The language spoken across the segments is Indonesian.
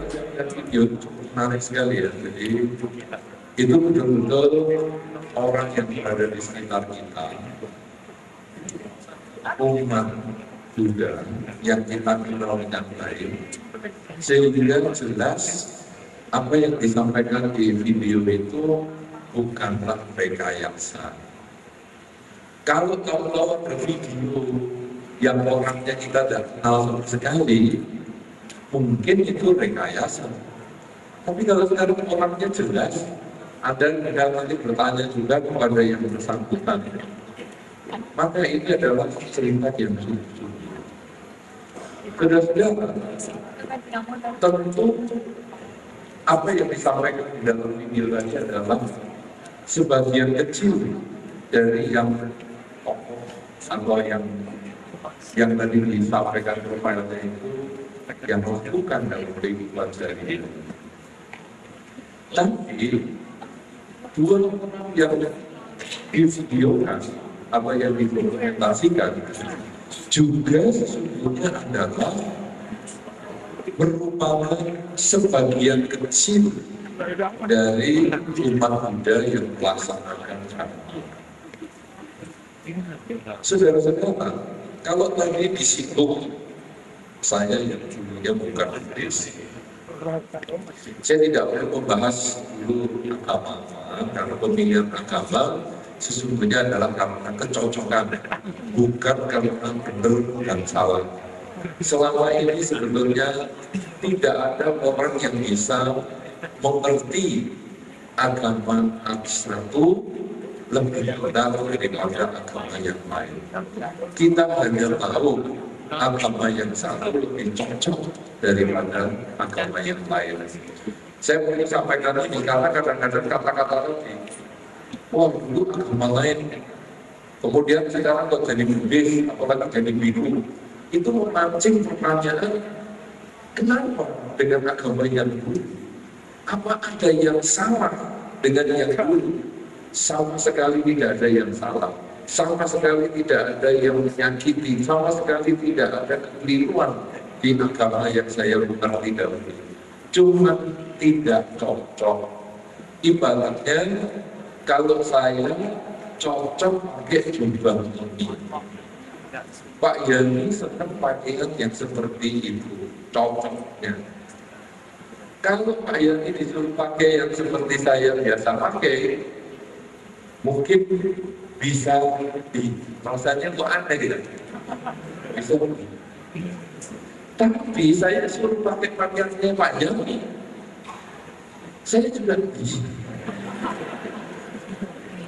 lihat video cukup menarik sekali ya. Jadi itu betul-betul orang yang berada di sekitar kita, umat Buddha yang kita kenal dengan baik, sehingga jelas apa yang disampaikan di video itu bukanlah rekayasa. Kalau ada video yang orangnya kita tidak kenal sama sekali, mungkin itu rekayasa. Tapi kalau sekarang orangnya jelas, ada nanti bertanya juga kepada yang bersangkutan, maka ini adalah cerita yang sungguh-sungguh. Saudara-saudara, tentu apa yang disampaikan di dalam video tadi adalah sebagian kecil dari yang tokoh atau yang tadi disampaikan kepada itu yang melakukan dalam kehidupan sehari-hari. Tapi dua orang yang divideokan apa yang didokumentasikan juga sesungguhnya adalah merupakan sebagian kecil dari umat Buddha yang melaksanakan karma. Saudara-saudara, kalau tadi di situ saya yang dulunya bukan Buddhis, saya tidak perlu membahas dulu agama, karena pemilihan agama sesungguhnya adalah karena kecocokan, bukan karena benar dan salah. Selama ini sebetulnya tidak ada orang yang bisa mengerti agama satu lebih benar daripada agama yang lain. Kita hanya tahu agama yang satu lebih cocok daripada agama yang lain. Saya mau sampaikan ini karena kadang-kadang kata-kata tadi, wah itu agama lain, kemudian sekarang kok jadi Buddhis, apalagi jadi biru, itu memancing pertanyaan, kenapa dengan agama yang dulu? Apa ada yang salah dengan yang dulu? Sama sekali tidak ada yang salah, sama sekali tidak ada yang menyakiti, sama sekali tidak ada kekeliruan di agama yang saya mengerti dahulu. Cuma tidak cocok. Ibaratnya kalau saya cocok pakai jubah ini, Pak Yani senang pakaian yang seperti itu, cocoknya. Kalau Pak Yani disuruh pakai yang seperti saya biasa pakai, mungkin bisa rasanya kok aneh gitu. Bisa. Tapi saya suruh pakai pakaiannya Pak Yani, saya juga bisa.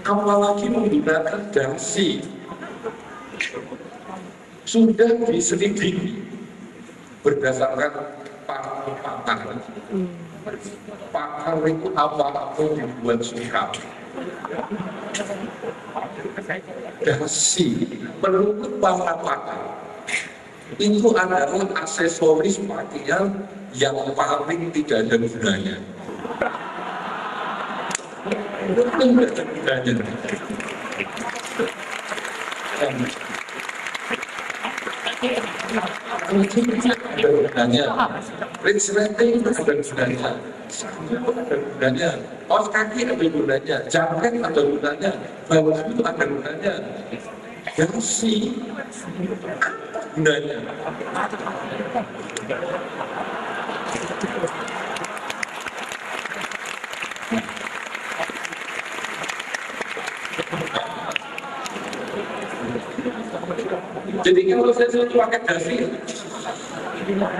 Apalagi menggunakan dasi, sudah diselidiki berdasarkan pakar. Pakar itu apa-apa dibuat suka. Dasi menurut para pakar itu adalah aksesoris pakaian yang paling tidak ada gunanya. Ada gunanya, resleting ada gunanya, sarung ada gunanya, kaos kaki ada gunanya, jaket ada gunanya, baju itu ada gunanya, dasi apa gunanya? Jadi kalau saya suruh pakai dasi,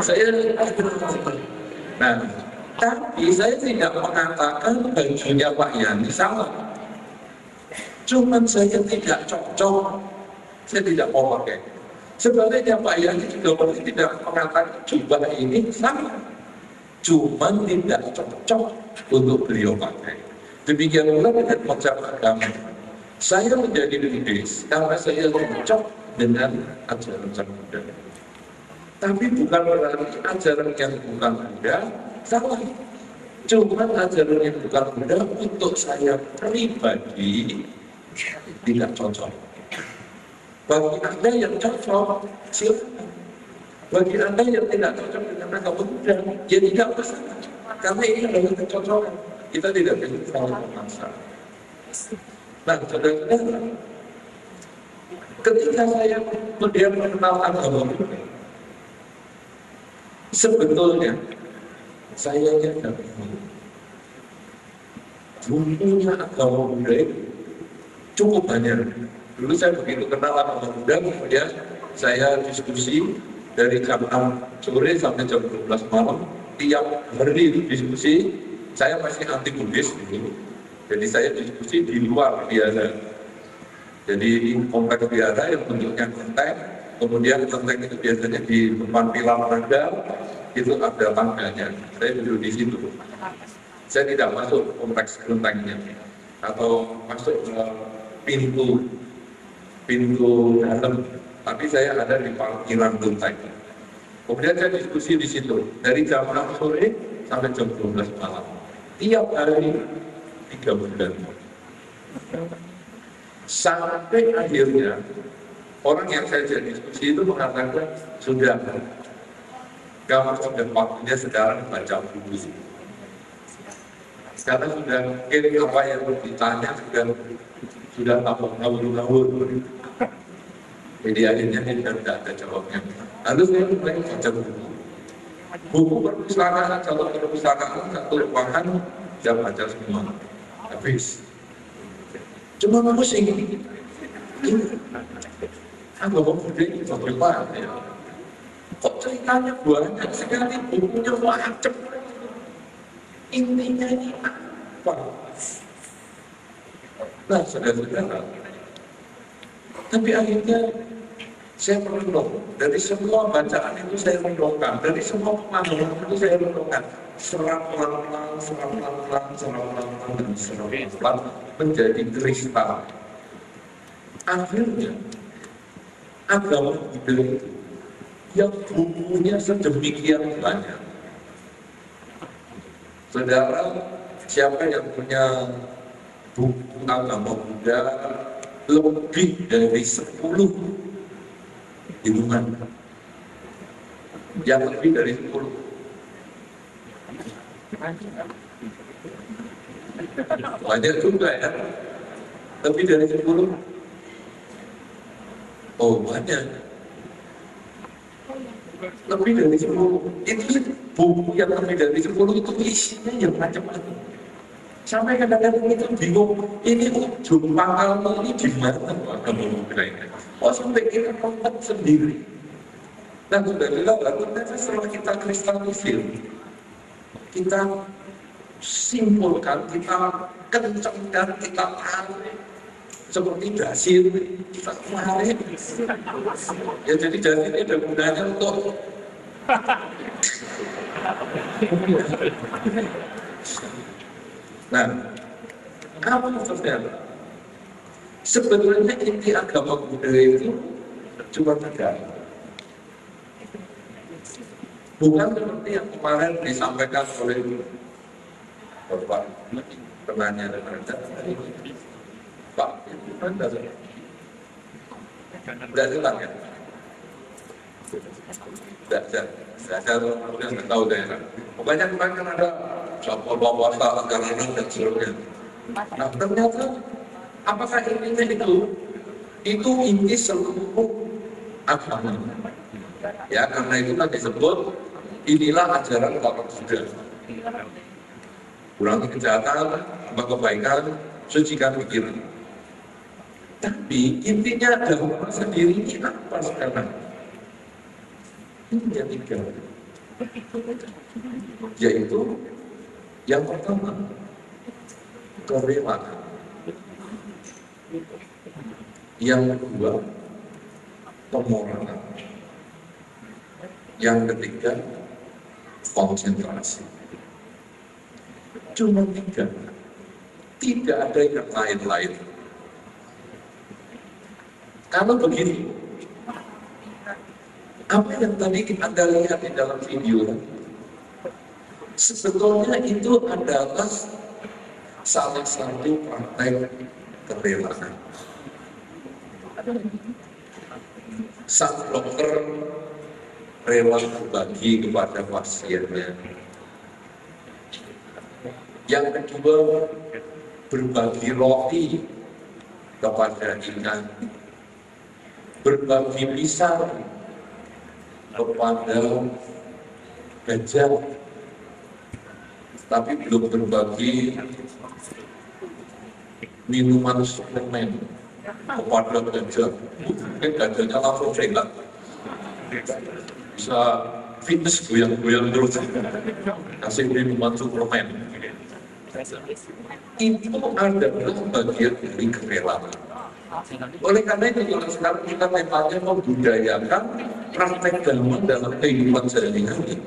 saya nah, tapi saya tidak mengatakan bajunya Pak Yani salah. Cuman saya tidak cocok, saya tidak mau pakai. Sebenarnya Pak Yani juga tidak mengatakan jubah ini salah, cuman tidak cocok untuk beliau pakai. Demikian pula dengan macam agama. Saya menjadi Buddhis karena saya cocok dengan ajaran Buddha. Tapi bukan berarti ajaran yang bukan Buddha salah. Cuma ajaran yang bukan Buddha untuk saya pribadi tidak cocok. Bagi Anda yang cocok, silakan. Bagi Anda yang tidak cocok dengan agama Buddha, ya tidak masalah. Karena ini adalah kecocokan. Kita tidak bisa saling memaksa. Nah, saudara-saudara, ketika saya kemudian mengenal agama Buddha, sebetulnya saya tidak bingung. Bukunya agama Buddha itu cukup banyak. Dulu saya begitu kenal agama Buddha, kemudian saya diskusi dari jam 6 sore sampai jam 12 malam, tiap hari diskusi. Saya masih anti Buddhis dulu, jadi saya diskusi di luar biasa. Jadi di kompleks biara yang bentuknya kelenteng, kemudian kelenteng itu biasanya di depan pilar naga, itu ada tangganya. Saya duduk di situ. Saya tidak masuk kompleks kelentengnya atau masuk ke pintu dalam, tapi saya ada di parkiran kelenteng. Kemudian saya diskusi di situ dari jam 6 sore sampai jam 12 malam. Tiap hari 3 bulan. Sampai akhirnya orang yang saya jadi diskusi itu mengatakan, sudah, kamu sudah waktunya sekarang baca buku. Karena sudah mungkin apa yang ditanya sudah ngawur-ngawur. Jadi akhirnya ini tidak ada jawabnya. Lalu saya mulai baca buku. Buku perpustakaan, kalau perpustakaan satu ruangan saya baca semua. Habis. Cuma pusing. Ini agama Buddha ini bagaimana ya? Kok ceritanya banyak sekali, bukunya macam. Intinya ini apa? Nah, saudara-saudara, tapi akhirnya saya merenung. Dari semua bacaan itu saya renungkan, dari semua pemahaman itu saya renungkan. Serap pelan-pelan, dan serap pelan menjadi kristal. Akhirnya agama Buddha itu yang bukunya sedemikian banyak. Saudara, siapa yang punya buku agama Buddha lebih dari 10 di rumah? Yang lebih dari 10. Banyak juga ya. Lebih dari 10. Oh, banyak. Lebih dari 10. Itu buku yang lebih dari 10 itu isinya yang macam-macam. Sampai kadang-kadang itu bingung, ini ujung pangkalnya ini di mana agama Buddha ini? Oh, sampai kita tempat sendiri. Dan sudah dilakukan, setelah kita kristalisir, kita simpulkan, kita kencangkan, kita tarik seperti dasir, kita tarik. Ya jadi dasir ini ada gunanya untuk nah, apa maksudnya? Sebetulnya inti agama Buddha itu cuma 3. Bukan seperti yang kemarin disampaikan oleh Bapak penanya dan Pak, Anda tidak jelas ya? Saya tahu daerah. Pokoknya kemarin kan ada bapak salah karena dan seterusnya. Nah, ternyata apakah intinya itu inti seluruh agama? Ya, karena itu tadi disebut inilah ajaran Bapak Buddha. Kurangi kejahatan, tambah kebaikan, sucikan pikiran. Tapi intinya agama sendiri ini apa sekarang? Ini yang 3, yaitu yang pertama kerelaan, yang kedua pemoralan, yang ketiga konsentrasi. Cuma 3, tidak ada yang lain-lain. Kalau begitu, apa yang tadi Anda lihat di dalam video, sebetulnya itu adalah salah satu praktek kerelaan. Sang dokter rela berbagi kepada pasiennya. Yang kedua, berbagi roti kepada ikan, berbagi pisang kepada gajah, tapi belum berbagi minuman suplemen kepada gajah. Mungkin gajahnya langsung sehat, bisa fitness goyang-goyang terus, kasih minuman suplemen. Itu adalah bagian dari kerelaan. Oleh karena itu, kalau sekarang kita temanya membudayakan praktek dhamma dalam kehidupan sehari-hari,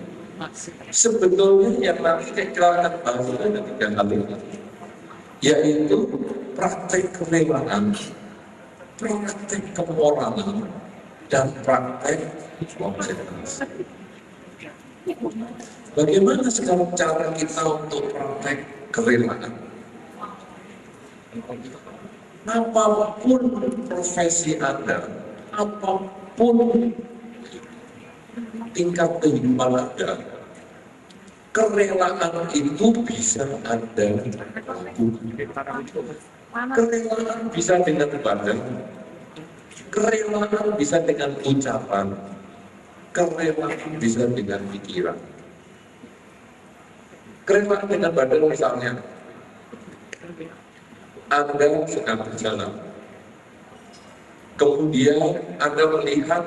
sebetulnya yang nanti kita akan bahas ada 3 hal ini, yaitu praktek kerelaan, praktek kemoralan, dan praktek konsentrasi. Bagaimana sekarang cara kita untuk praktek kerelaan? Apapun profesi Anda, apapun tingkat kehidupan Anda, kerelaan itu bisa Anda lakukan. Kerelaan bisa dengan badan, kerelaan bisa dengan ucapan, kerelaan bisa dengan pikiran. Kerelaan dengan badan misalnya, Anda sedang berjalan, kemudian Anda melihat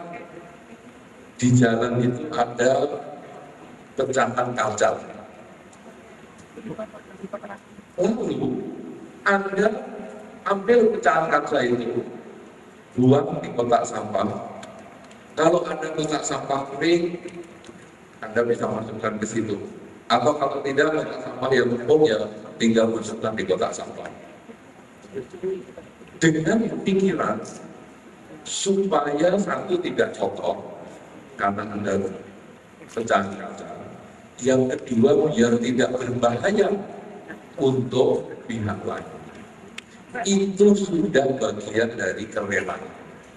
di jalan itu ada pecahan kaca. Lalu Anda ambil pecahan kaca itu, buang di kotak sampah. Kalau ada kotak sampah kering, Anda bisa masukkan ke situ. Atau kalau tidak, kotak sampah yang umum ya tinggal masukkan di kotak sampah. Dengan pikiran supaya satu tidak kotor karena Anda pecahan kaca. Yang kedua, biar tidak berbahaya untuk pihak lain. Itu sudah bagian dari kerelaan.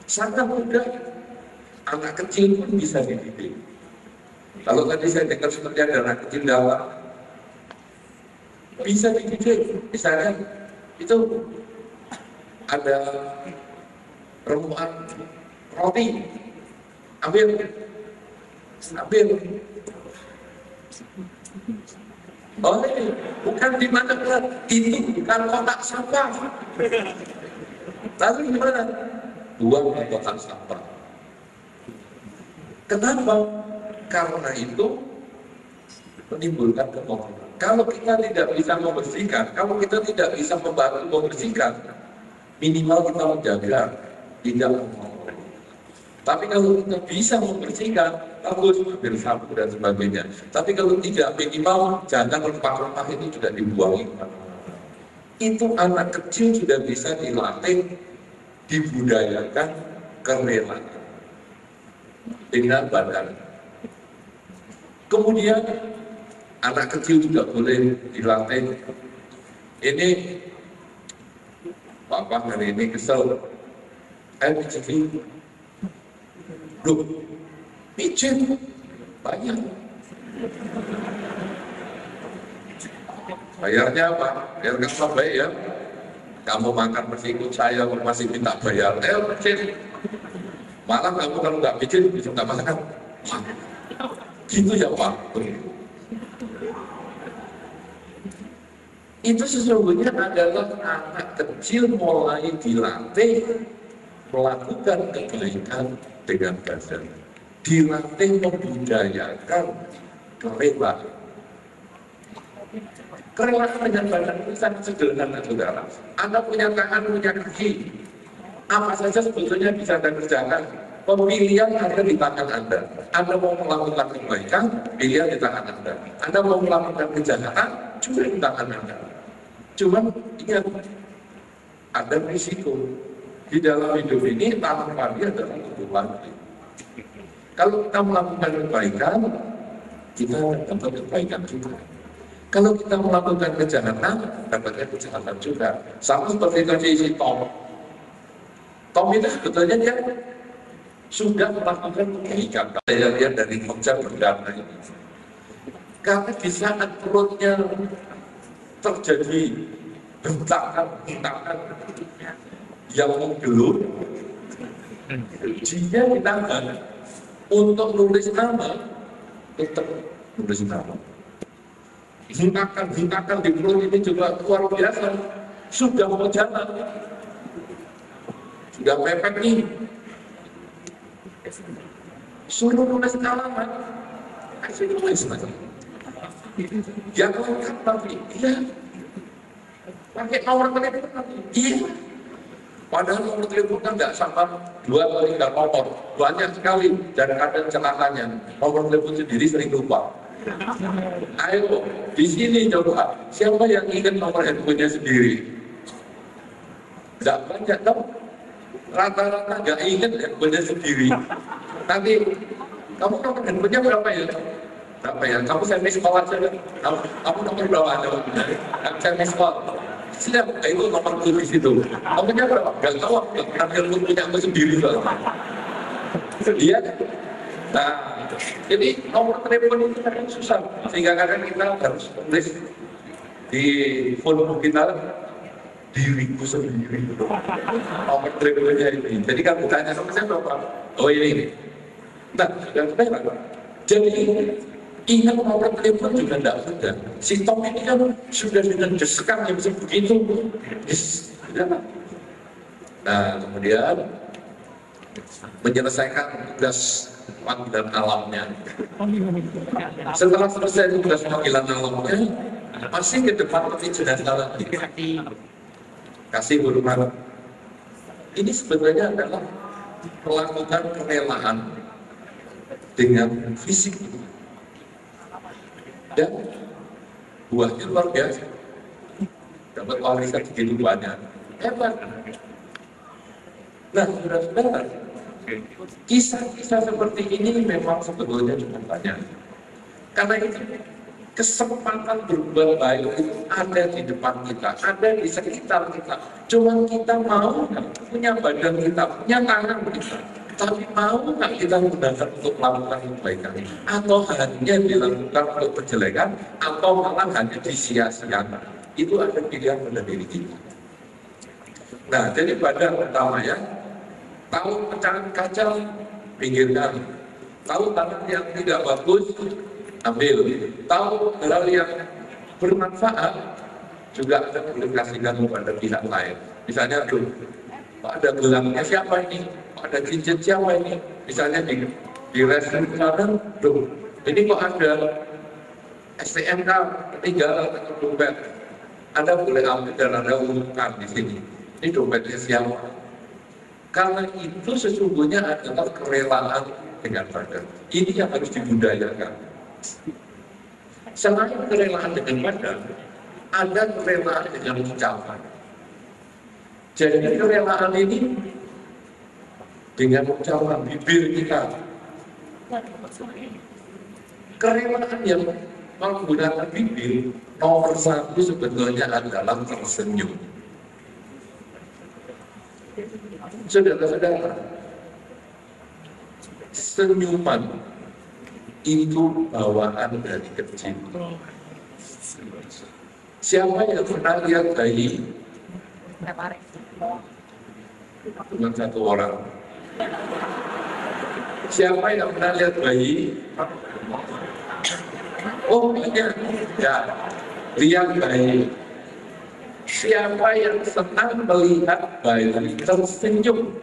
Sangat mudah, anak kecil pun bisa dididik. Kalau tadi saya dengar seperti ada anak kecil dalam, bisa dididik. Misalnya itu ada remuan roti, ambil, oh ini bukan di mana, ini bukan kotak sampah. Lalu gimana? Buang di kotak sampah. Kenapa? Karena itu menimbulkan kekotoran. Kalau kita tidak bisa membersihkan, kalau kita tidak bisa membantu membersihkan, minimal kita menjaga tidak mengotori. Tapi kalau kita bisa membersihkan, bagus, ambil sapu dan sebagainya. Tapi kalau tidak, minimal jangan rempah-rempah itu sudah dibuang. Itu anak kecil sudah bisa dilatih, dibudayakan kerelaan dengan badan. Kemudian anak kecil juga boleh dilatih. Ini Bapak hari ini kesel, pijitin. Loh, pijit banyak. Bayarnya apa? Biar kamu baik ya. Kamu makan masih ikut saya, masih minta bayar. Pijit. Malah kamu kalau nggak pijit, bisa nggak makan. Gitu ya Pak. Itu sesungguhnya adalah anak kecil mulai dilatih melakukan kebaikan dengan badan, dilatih membudayakan kerelaan. Kerelaan dengan badan itu sangat sederhana, saudara. Anda punya tangan, punya kaki, apa saja sebetulnya bisa Anda kerjakan. Pemilihan ada di tangan Anda. Anda mau melakukan kebaikan, pilihan di tangan Anda. Anda mau melakukan kejahatan, juga di tangan Anda. Cuman ingat, ada risiko. Di dalam hidup ini, tangan dia adalah kebutuhan. Kalau kita melakukan kebaikan, kita dapat kebaikan juga. Kalau kita melakukan kejahatan, dapatnya kejahatan juga. Sama seperti tadi si Tom. Tom itu sebetulnya dia sudah melakukan kebaikan. Saya lihat dari konsep perdana ini, karena di saat perutnya terjadi bentakan yang menggelut, dia ditahan untuk nulis nama, tetap nulis nama. Hentakan di perut ini juga luar biasa, sudah mau jalan, sudah mepet nih, suruh nulis alamat, kasih nulis lagi. Yang lengkap tapi, iya, pakai nomor telepon tapi, iya. Padahal nomor teleponnya nggak sampai 2 atau 3 nomor, banyak sekali dan kadang celakanya nomor telepon sendiri sering lupa. Ayo, di sini coba, siapa yang ingat nomor handphonenya sendiri? Nggak banyak tau, rata-rata nggak ingat handphonenya sendiri. Nanti, kamu nomor handphonenya berapa ya? Berapa ya? Kamu SMS call aja kan? Kamu nomor berapa aja? SMS call. Siap, itu nomor di situ. Nomornya berapa? Nggak tahu, nanti lu punya aku sendiri loh. Iya. Nah, jadi nomor telepon itu kadang susah, sehingga kadang kita harus tulis di phone kita diriku sendiri. Nomor teleponnya ini. Jadi kalau ditanya sama saya berapa? Oh ini. Nah, sudah. Jadi ingat nomor telepon juga tidak mudah. Si Tom ini kan sudah dengan desakan yang bisa begitu. Yes. Nah, kemudian menyelesaikan tugas panggilan alamnya. Setelah selesai tugas panggilan alamnya, masih ke depan lebih jenazah lagi. Kasih hormat. Ini sebenarnya adalah melakukan kerelaan dengan fisik. Dan buahnya luar biasa, dapat warisan segitu banyak, hebat. Nah, saudara-saudara, kisah-kisah seperti ini memang sebetulnya cukup banyak. Karena itu kesempatan berbuat baik itu ada di depan kita, ada di sekitar kita. Cuma kita mau punya badan kita, punya tangan kita, tapi mau nggak kita gunakan untuk melakukan kebaikan, atau hanya dilakukan untuk kejelekan, atau malah hanya disia-siakan. Itu ada pilihan pada diri kita. Nah, jadi badan pertama ya, tahu pecahan kaca, pinggirkan. Tahu tangan yang tidak bagus, ambil. Tahu hal yang bermanfaat, juga ada dikasihkan kepada pihak lain. Misalnya, tuh, ada gelangnya siapa ini? Ada cincin siapa ini? Misalnya di restoran, tuh, ini kok ada STNK ketinggalan atau dompet. Anda boleh ambil dan Anda umumkan di sini. Ini dompetnya siapa? Karena itu sesungguhnya adalah kerelaan dengan badan. Ini yang harus dibudayakan. Selain kerelaan dengan badan, ada kerelaan dengan ucapan. Jadi kerelaan ini dengan ucapan bibir kita. Kerelaan yang menggunakan bibir nomor 1 sebetulnya adalah tersenyum. Saudara-saudara, senyuman itu bawaan dari kecil. Siapa yang pernah lihat bayi? Cuma 1 orang. Siapa yang pernah lihat bayi? Oh banyak. Ya, lihat bayi. Siapa yang senang melihat bayi tersenyum?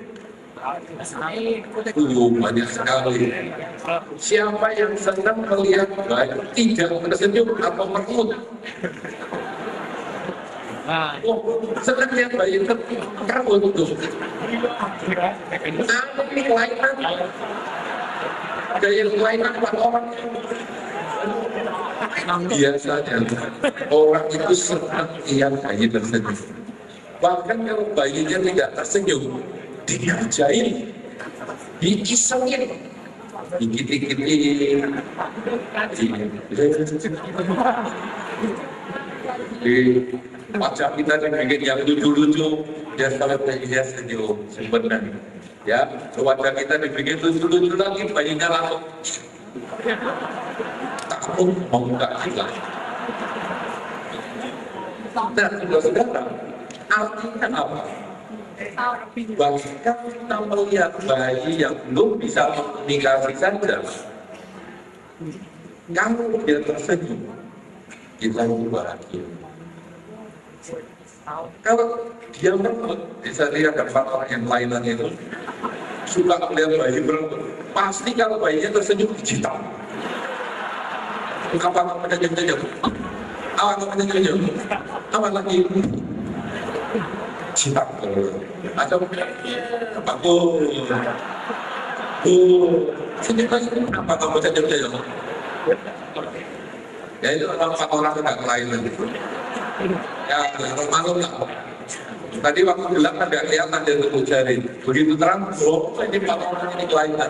Banyak sekali. Siapa yang senang melihat bayi tidak tersenyum atau meremut? Oh, senang lihat bayi terkabut tuh. Apa ini kelainan? Gaya kelainan buat orang. Biasanya orang itu senang lihat bayi tersenyum. Bahkan kalau bayinya tidak tersenyum, dikerjain, diisengin, dikit-kitin, di wajah kita dibikin yang lucu-lucu, biar kalau bayinya senyum, sebenarnya Ya, wajah kita dibikin lucu-lucu lagi, bayinya langsung takut mau nggak kita. Nah, saudara, artinya apa? Bahkan kita melihat bayi yang belum bisa komunikasi saja, kalau dia tersenyum, kita bahagia. Kalau dia merengut, bisa lihat ada faktor yang lainnya itu suka melihat bayi merengut. Pasti kalau bayinya tersenyum digital. Apa namanya jam-jam? Apa namanya jam-jam? Apa lagi? Cinta. Atau bagus. Senyum lagi. Apa namanya jam-jam? Ya itu faktor agak kelainan. Ya, maklum lah. Tadi waktu gelap agak kelihatan dia tutup jari. Begitu terang, ini faktor ini kelainan.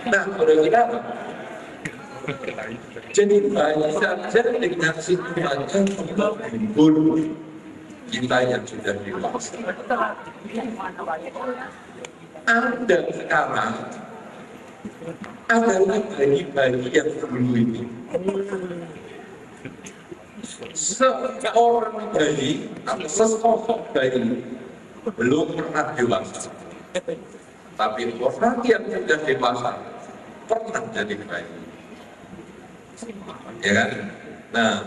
Nah, udah kita apa? Jadi bayi saja dengan situasi menghibur kita yang sudah dewasa. Ada sekarang adalah bayi-bayi yang dulu ini. Seorang bayi atau sesosok bayi belum pernah dewasa, tapi orang yang sudah dewasa pernah jadi bayi, ya kan? Nah,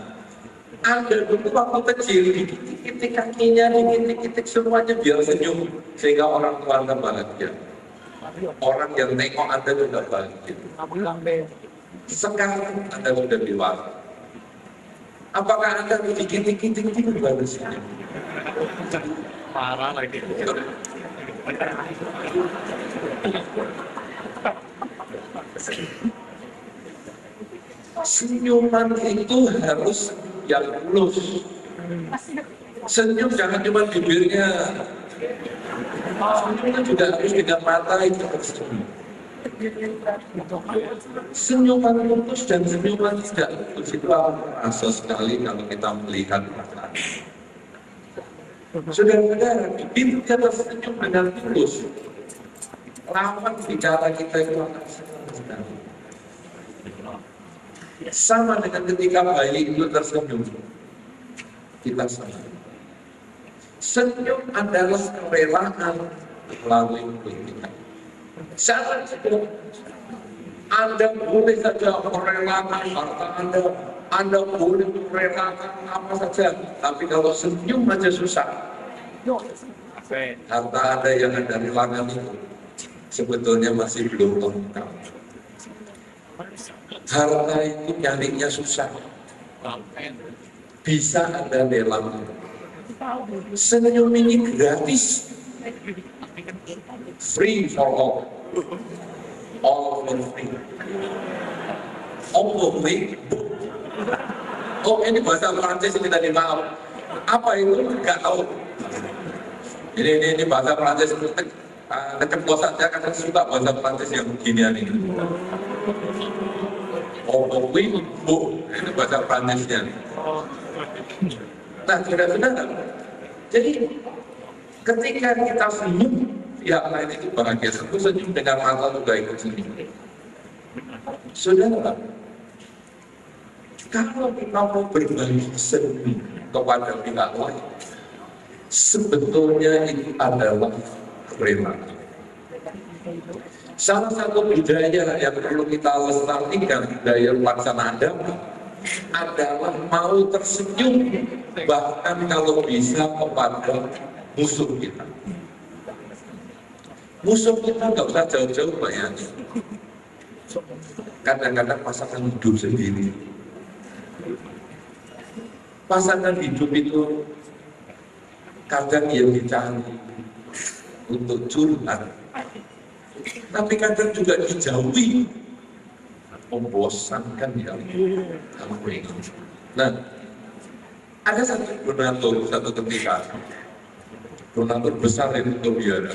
ada dulu waktu kecil dikit-dikit kakinya, dikit-dikit semuanya biar senyum sehingga orang tua Anda bahagia, orang yang tengok Anda juga bahagia. Sekarang Anda sudah dewasa, apakah Anda dikit-dikit baru senyum? Parah lagi. Senyuman itu harus yang mulus. Senyum jangan cuma bibirnya. Senyum juga harus dengan mata itu tersenyum. Senyuman mulus dan senyuman tidak mulus itu akan terasa sekali kalau kita melihat mata. Saudara-saudara, bibirnya tersenyum dengan tulus, lawan bicara kita itu akan senang sekali. Sama dengan ketika bayi itu tersenyum, kita senang. Senyum adalah kerelaan melalui mulut kita. Sangat senyum. Anda boleh saja merelakan harta Anda boleh merelakan apa saja, tapi kalau senyum aja susah. Harta Anda yang Anda relakan itu sebetulnya masih belum lengkap. Harta itu nyarinya susah. Bisa Anda relakan. Senyum ini gratis. Free for all for free. Oh, ini bahasa Perancis ini tadi, maaf. Apa itu? Enggak tahu. Ini bahasa Perancis. Keceplosan saya kadang suka bahasa Perancis yang beginian ini. Ini bahasa Perancisnya. Nah, saudara-saudara, jadi ketika kita senyum, pihak lain itu bahagia. Tentu senyum dengan mata juga ikut senyum. Saudara, kalau kita mau berbagi senyum kepada pihak lain, sebetulnya itu adalah kerelaan. Salah satu budaya yang perlu kita lestarikan, budaya pelaksanaan agama, adalah mau tersenyum bahkan kalau bisa kepada musuh kita. Musuh kita nggak usah jauh-jauh bayangin. Kadang-kadang pasangan hidup sendiri. Pasangan hidup itu kadang yang dicari untuk curhat, tapi kadang juga dijauhi, membosankan ya. Nah, ada satu donatur satu ketika, donatur besar itu biara.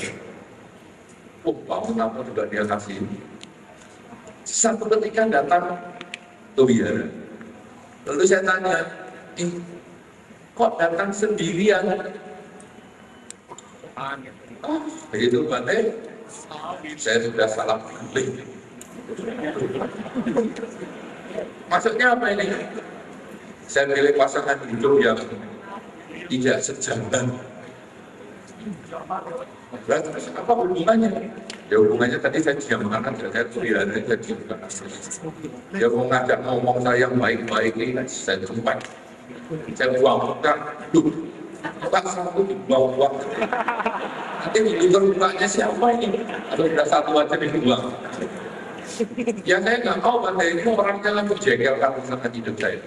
Bangun apa juga dia kasih. Satu ketika datang ke biara. Lalu saya tanya, kok datang sendirian? Begitu Bante, saya sudah salah pilih. Maksudnya apa ini? Saya pilih pasangan hidup yang tidak sejalan. Berarti apa hubungannya? Ya hubungannya tadi saya diam karena saya pelihara saya diam. Dia mau ngajak ngomong saya yang baik-baik ini, saya tumpah. Saya buang buka, tak satu dibuang-buang. Nanti bukanya siapa ini? Atau sudah satu aja dibuang. Ya saya nggak mau Bante, ini orangnya lagi jengkel karena sangat hidup saya.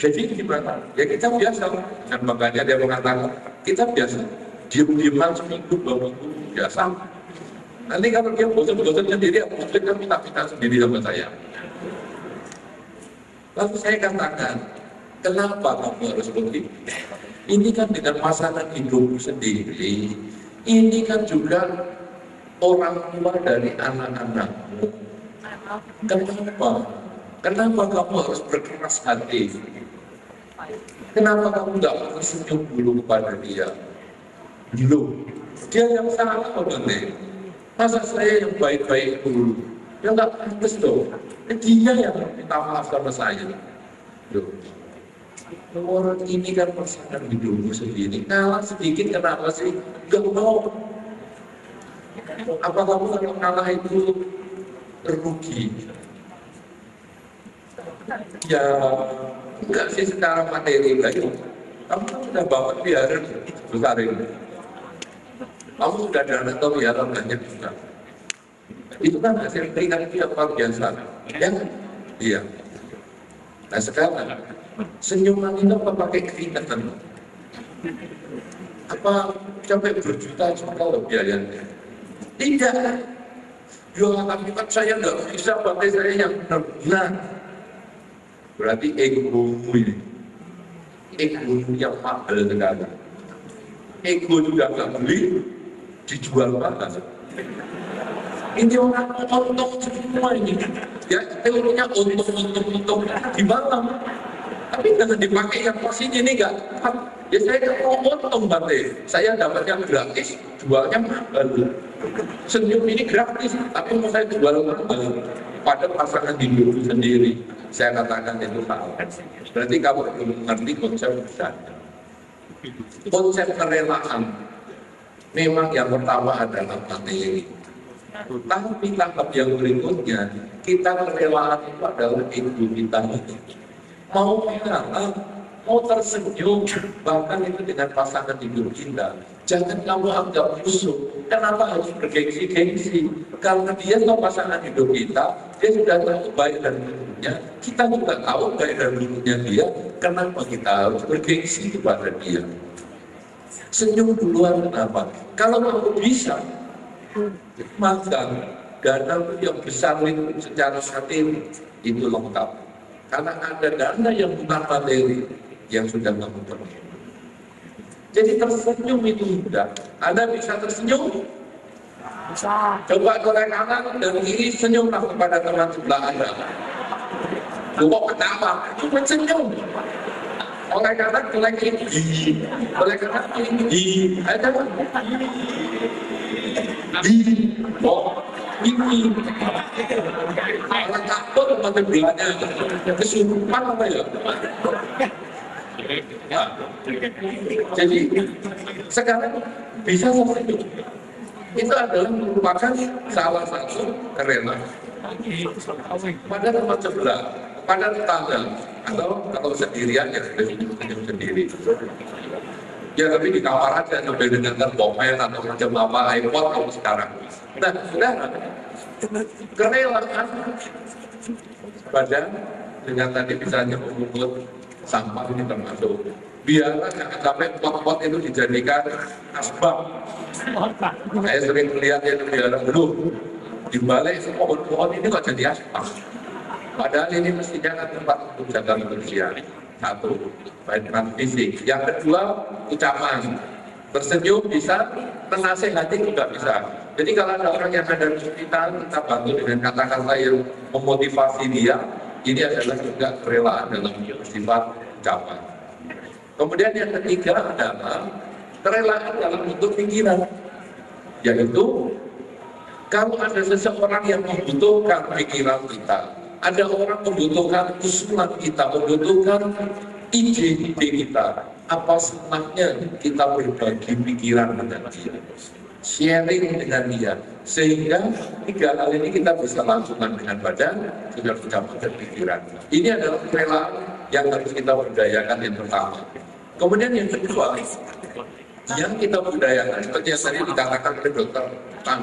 Jadi gimana? Ya kita biasa, dan makanya dia mengatakan kita biasa diam-diaman seminggu, 2 minggu biasa. Nanti kalau dia bosan-bosan sendiri, mungkin kan minta-minta sendiri sama saya. Lalu saya katakan, kenapa kamu harus begitu? Ini kan dengan pasangan hidupmu sendiri, ini kan juga orang tua dari anak-anakmu. Kenapa? Kenapa kamu harus berkeras hati? Kenapa kamu nggak tersenyum dulu kepada dia? Belum. Dia yang salah Bante. Masa saya yang baik-baik dulu? Ya nggak pantas dong. Dia yang minta maaf sama saya. Loh. Orang ini kan pasangan hidupmu sendiri. Kalah sedikit kenapa sih? Gak mau. Apa kamu kalau kalah itu rugi? Ya enggak sih secara materi lagi. Kamu kan sudah bawa biara besar ini. Kamu sudah ada atau biara banyak juga. Itu kan hasil keringat yang luar biasa. Ya, iya. Nah sekarang senyuman itu apa pakai keringat? Apa sampai berjuta-juta loh biayanya? Tidak. Jual akibat saya nggak bisa pakai saya yang benar. Berarti ego ini, ego yang mahal sekali. Ego juga nggak beli, dijual mahal. Ini orang untung semua ini. Ya teorinya untung di malam. Tapi jangan dipakai yang posisi ini nggak. Ya saya mau untung Bante. Saya dapat yang gratis, jualnya mahal. Senyum ini gratis, tapi mau saya jual mahal pada pasangan hidup sendiri. Saya katakan itu salah. Berarti kamu belum mengerti konsep besar. Konsep kerelaan memang yang pertama adalah materi. Tapi tahap yang berikutnya, kita kerelaan itu adalah ego kita. Mau mengalah, mau tersenyum, bahkan itu dengan pasangan hidup kita. Jangan kamu anggap musuh. Kenapa harus bergengsi-gengsi? Karena dia tahu pasangan hidup kita, dia sudah tahu baik dan buruknya. Kita juga tahu baik dan buruknya dia. Kenapa kita harus bergengsi kepada dia? Senyum duluan kenapa? Kalau kamu bisa, maka dana yang besar itu secara materi itu lengkap. Karena ada dana yang bukan materi yang sudah kamu peroleh. Jadi tersenyum itu mudah. Anda bisa tersenyum? Bisa. Coba ke kanan dan kiri senyumlah kepada teman sebelah Anda. Kok ketawa? Cuma senyum. Oleh kanan ke kiri, oleh kanan ke kiri. Ada oh ini orang takut mata belanya kesurupan apa ya? Ya. Jadi sekarang bisa seperti itu adalah merupakan salah satu kerelaan pada tempat sebelah, pada tetangga, atau kalau sendirian ya senyum sendiri. Ya tapi di kamar aja sampai dengan komen atau macam apa iPod kalau sekarang. Nah, sudah kerelaan badan dengan tadi misalnya memungut sampah ini termasuk. Biarlah jangan sampai pot-pot itu dijadikan asbak. Saya sering melihat itu biar dulu dibalik pohon-pohon ini kok jadi asbak. Padahal ini mestinya kan tempat untuk jaga kebersihan. Satu, baik fisik. Yang kedua, ucapan. Tersenyum bisa, menasehati juga bisa. Jadi kalau ada orang yang ada kesulitan, kita bantu dengan kata-kata yang memotivasi dia. Ini adalah juga kerelaan dalam sifat ucapan. Kemudian yang ketiga adalah kerelaan dalam bentuk pikiran, yaitu kalau ada seseorang yang membutuhkan pikiran kita, ada orang membutuhkan usulan kita, membutuhkan ide-ide kita, apa senangnya kita berbagi pikiran dengan dia, sharing dengan dia, sehingga tiga hal ini kita bisa langsungkan dengan badan, juga ucapan dan pikiran. Ini adalah kerelaan yang harus kita budayakan yang pertama. Kemudian yang kedua, yang kita budayakan seperti yang tadi dikatakan oleh Dr. Tan,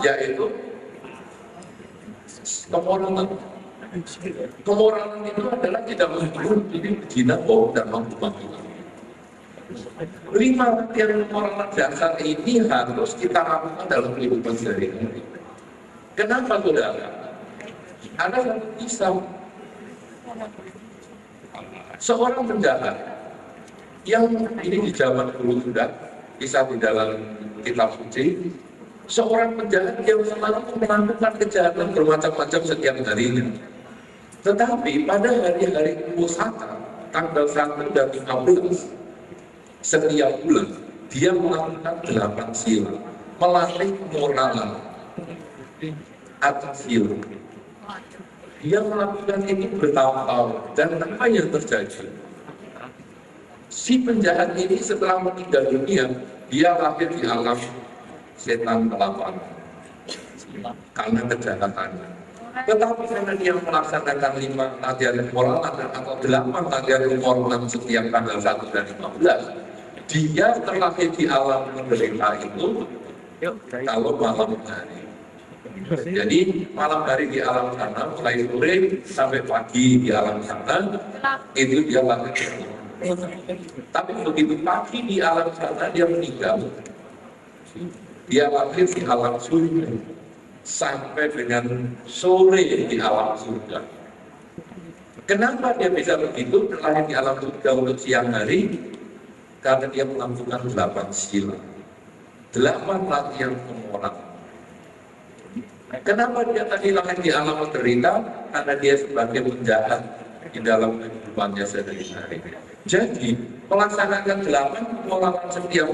yaitu kemoralan. Kemoralan itu adalah tidak mengikuti ini berzina, bohong, dan mampu-mampuan. 5 latihan kemoralan dasar ini harus kita lakukan dalam kehidupan sehari-hari. Kenapa, saudara? Ada satu kisah seorang penjahat yang ini di zaman dulu sudah kisah di dalam kitab suci. Seorang penjahat yang selalu melakukan kejahatan bermacam-macam setiap harinya. Tetapi pada hari-hari pusaka, tanggal 1 dan 15 setiap bulan, dia melakukan 8 sila, melatih kemoralan atas sila. Dia melakukan itu bertahun-tahun, dan apa yang terjadi? Si penjahat ini setelah meninggal dunia, dia lahir di alam setan kelaparan karena kejahatannya. Tetapi karena dia melaksanakan 5 latihan kemoralan atau 8 latihan kemoralan setiap tanggal 1 dan 15, dia terlahir di alam menderita itu kalau malam hari. Jadi malam hari di alam sana, mulai sore sampai pagi di alam sana, itu dia lahir. Tapi begitu pagi di alam sana dia meninggal, dia lahir di alam surga sampai dengan sore di alam surga. Kenapa dia bisa begitu lahir di alam surga untuk siang hari? Karena dia melakukan 8 sila, 8 latihan kemoralan. Kenapa dia tadi lahir di alam menderita? Karena dia sebagai penjahat di dalam kehidupannya sehari-hari. Jadi melaksanakan 8 kemoralan setiap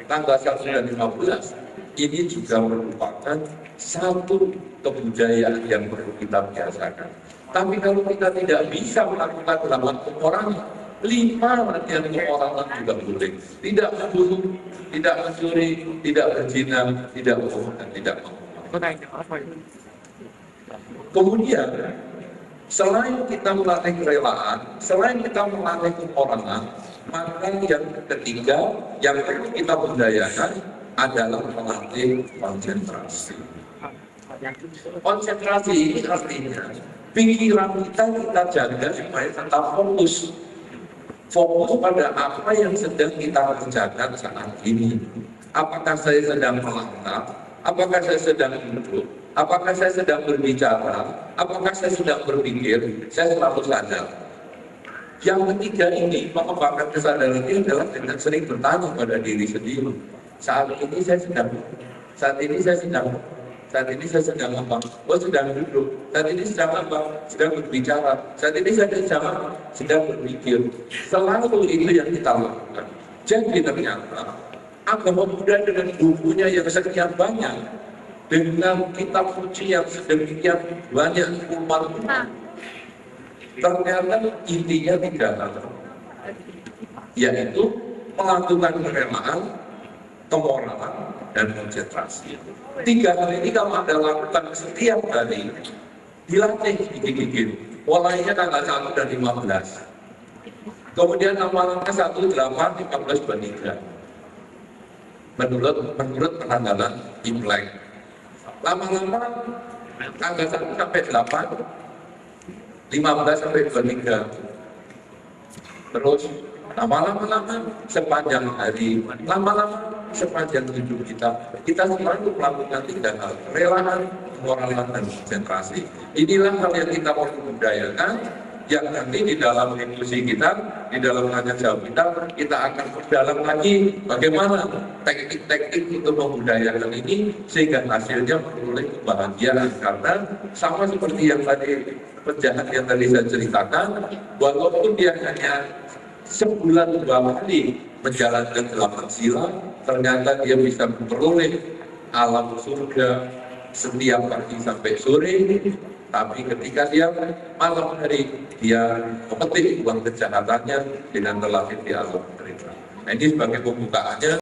tanggal 1 dan 15 ini juga merupakan satu kebudayaan yang perlu kita biasakan. Tapi kalau kita tidak bisa melakukan 8 kemoralan, 5 latihan kemoralan juga boleh. Tidak membunuh, tidak mencuri, tidak berzina, tidak bohong, dan tidak mampu. Kemudian selain kita melatih kerelaan, selain kita melatih kemoralan, maka yang ketiga yang perlu kita budayakan adalah melatih konsentrasi. Konsentrasi ini artinya pikiran kita jaga supaya tetap fokus. Fokus pada apa yang sedang kita kerjakan saat ini. Apakah saya sedang melangkah? Apakah saya sedang duduk? Apakah saya sedang berbicara? Apakah saya sedang berpikir? Saya selalu sadar. Yang ketiga ini, mengembangkan kesadaran ini adalah dengan sering bertanya pada diri sendiri. Saat ini saya sedang apa? Oh, sedang duduk. Saat ini sedang apa? Sedang berbicara. Saat ini saya sedang berpikir. Selalu itu yang kita lakukan. Jadi ternyata agama Buddha dengan bukunya yang sekian banyak, dengan kitab suci yang sedemikian banyak umat, ternyata intinya 3 hal, yaitu melakukan kerelaan, kemoralan, dan konsentrasi. 3 hal ini kalau Anda lakukan setiap hari, dilatih dikit-dikit. Mulainya tanggal 1 dan 15. Kemudian amalannya 1, 8, 15, 23. Menurut penanggalan Imlek. Lama-lama tanggal 1 sampai 8, 15 sampai 23. Terus lama-lama sepanjang hari, lama-lama sepanjang hidup kita selalu melakukan 3 hal: kerelaan, kemoralan, dan konsentrasi. Inilah hal yang kita perlu budayakan, yang nanti di dalam diskusi kita, di dalam tanya jawab kita akan perdalam lagi bagaimana teknik-teknik untuk membudayakan ini sehingga hasilnya memperoleh kebahagiaan. Karena sama seperti yang tadi penjahat yang tadi saya ceritakan, walaupun dia hanya sebulan 2 kali menjalankan 8 sila, ternyata dia bisa memperoleh alam surga setiap pagi sampai sore. Tapi ketika dia malam hari, dia memetik uang kejahatannya dengan terlatih di alam neraka. Nah, ini sebagai pembukaannya.